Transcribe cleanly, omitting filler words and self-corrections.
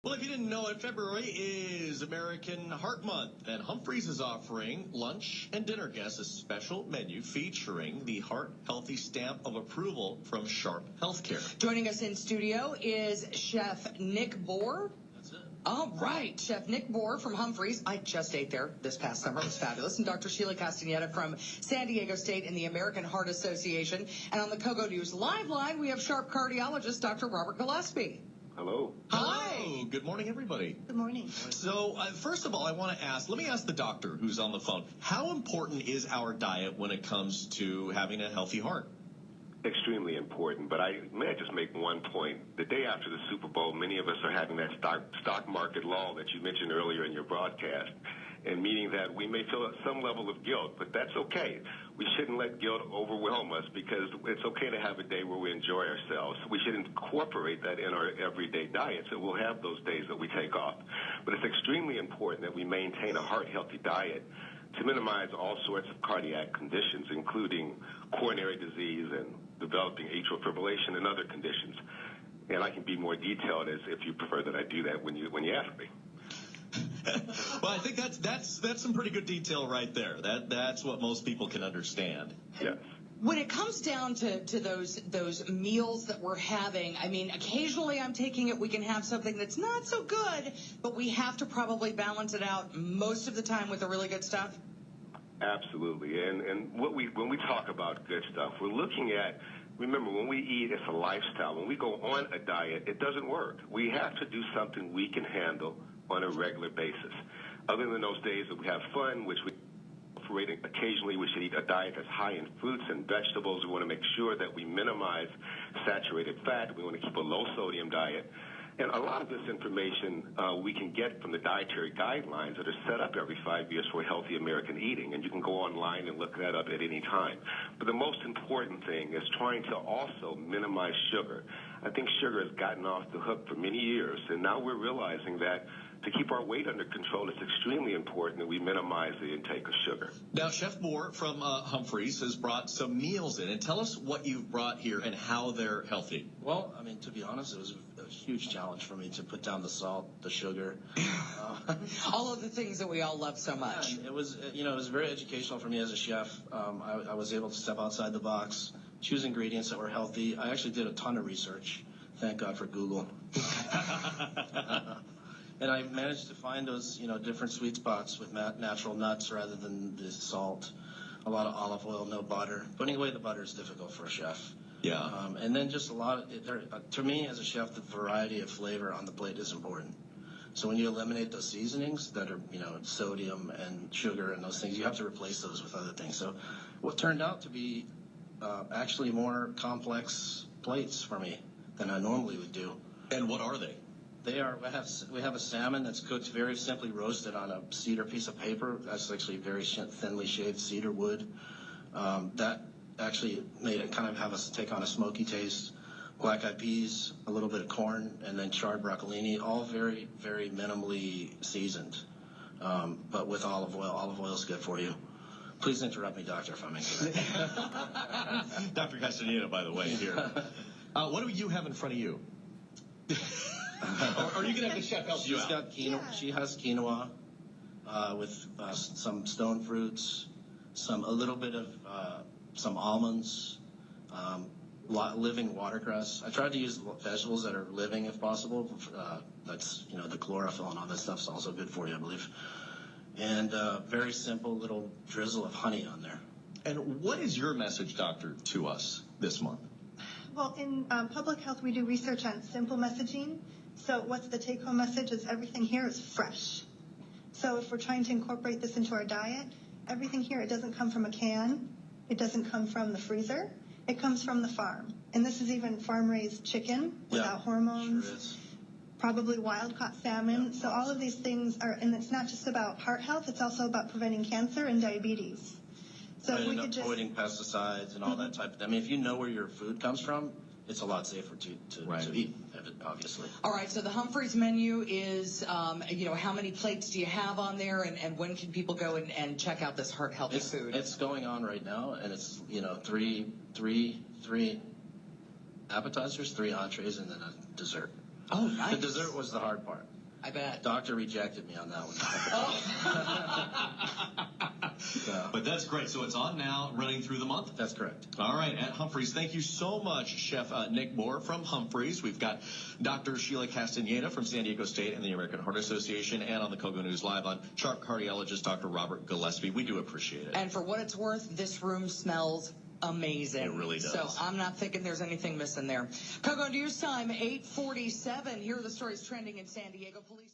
Well, if you didn't know it, February is American Heart Month, and Humphreys is offering lunch and dinner guests a special menu featuring the Heart Healthy Stamp of Approval from Sharp Healthcare. Joining us in studio is Chef Nic. That's it. All right, Chef Nic from Humphreys. I just ate there this past summer. It was fabulous. And Dr. Sheila Castaneda from San Diego State and the American Heart Association. And on the KOGO News Live line, we have Sharp cardiologist Dr. Robert Gillespie. Hello. Hi. Good morning, everybody. Good morning. So, first of all, I want to let me ask the doctor who's on the phone, how important is our diet when it comes to having a healthy heart? Extremely important, but may I just make one point? The day after the Super Bowl, many of us are having that stock market lull that you mentioned earlier in your broadcast, and meaning that we may feel some level of guilt, but that's okay. We shouldn't let guilt overwhelm us because it's okay to have a day where we enjoy ourselves. We should incorporate that in our everyday diet, so we'll have those days that we take off. But it's extremely important that we maintain a heart-healthy diet to minimize all sorts of cardiac conditions, including coronary disease and developing atrial fibrillation and other conditions. And I can be more detailed as if you prefer that I do that when you ask me. Well, I think that's some pretty good detail right there. That's what most people can understand. Yes. When it comes down to those meals that we're having, I mean, occasionally I'm taking it, we can have something that's not so good, but we have to probably balance it out most of the time with the really good stuff. Absolutely. And when we talk about good stuff, we're looking at, remember, when we eat, it's a lifestyle. When we go on a diet, it doesn't work. We have to do something we can handle on a regular basis. Other than those days that we have fun, which we occasionally, we should eat a diet that's high in fruits and vegetables. We want to make sure that we minimize saturated fat. We want to keep a low sodium diet. And a lot of this information we can get from the dietary guidelines that are set up every 5 years for healthy American eating. And you can go online and look that up at any time. But the most important thing is trying to also minimize sugar. I think sugar has gotten off the hook for many years, and now we're realizing that to keep our weight under control, it's extremely important that we minimize the intake of sugar. Now, Chef Moore from Humphreys has brought some meals in. And tell us what you've brought here and how they're healthy. Well, I mean, to be honest, it was a huge challenge for me to put down the salt, the sugar. All of the things that we all love so much. Yeah, it was very educational for me as a chef. I was able to step outside the box, choose ingredients that were healthy. I actually did a ton of research. Thank God for Google. And I managed to find those, different sweet spots with natural nuts rather than the salt. A lot of olive oil, no butter. Putting away the butter is difficult for a chef. Yeah. And then just to me as a chef, the variety of flavor on the plate is important. So when you eliminate those seasonings that are, sodium and sugar and those things, you have to replace those with other things. So what turned out to be actually more complex plates for me than I normally would do. And what are they? We have a salmon that's cooked very simply roasted on a cedar piece of paper. That's actually very thinly shaved cedar wood. That actually made it kind of have us take on a smoky taste. Black-eyed peas, a little bit of corn, and then charred broccolini, all very, very minimally seasoned, but with olive oil. Olive oil is good for you. Please interrupt me, Doctor, if I'm incorrect. Dr. Castaneda, by the way, here. What do you have in front of you? Or are you going to have the chef help you out? She has quinoa with some stone fruits, a little bit of some almonds, living watercress. I tried to use vegetables that are living if possible. That's the chlorophyll and all that stuff's also good for you, I believe. And very simple little drizzle of honey on there. And what is your message, Doctor, to us this month? Well, in public health, we do research on simple messaging. So what's the take-home message is everything here is fresh. So if we're trying to incorporate this into our diet, everything here, it doesn't come from a can. It doesn't come from the freezer. It comes from the farm. And this is even farm-raised chicken without hormones. Sure is. Probably wild-caught salmon. So all of these things are, and it's not just about heart health, it's also about preventing cancer and diabetes. So if we could just avoiding pesticides and all that type of, I mean, if you know where your food comes from, it's a lot safer to eat, obviously. All right, so the Humphreys menu is, how many plates do you have on there, and when can people go and check out this heart-healthy food? It's going on right now, and it's, three appetizers, 3 entrees, and then a dessert. Oh, nice. The dessert was the hard part. I bet. Doctor rejected me on that one. So, But that's great. So it's on now, running through the month? that's correct. All right, at Humphreys, thank you so much, Chef Nic Moore from Humphreys. We've got Dr. Sheila Castaneda from San Diego State and the American Heart Association, and on the KOGO News Live on sharp cardiologist Dr. Robert Gillespie. We do appreciate it. And for what it's worth, this room smells amazing. It really does. So I'm not thinking there's anything missing there. KOGO News Time, 8:47. Here are the stories trending in San Diego. Police.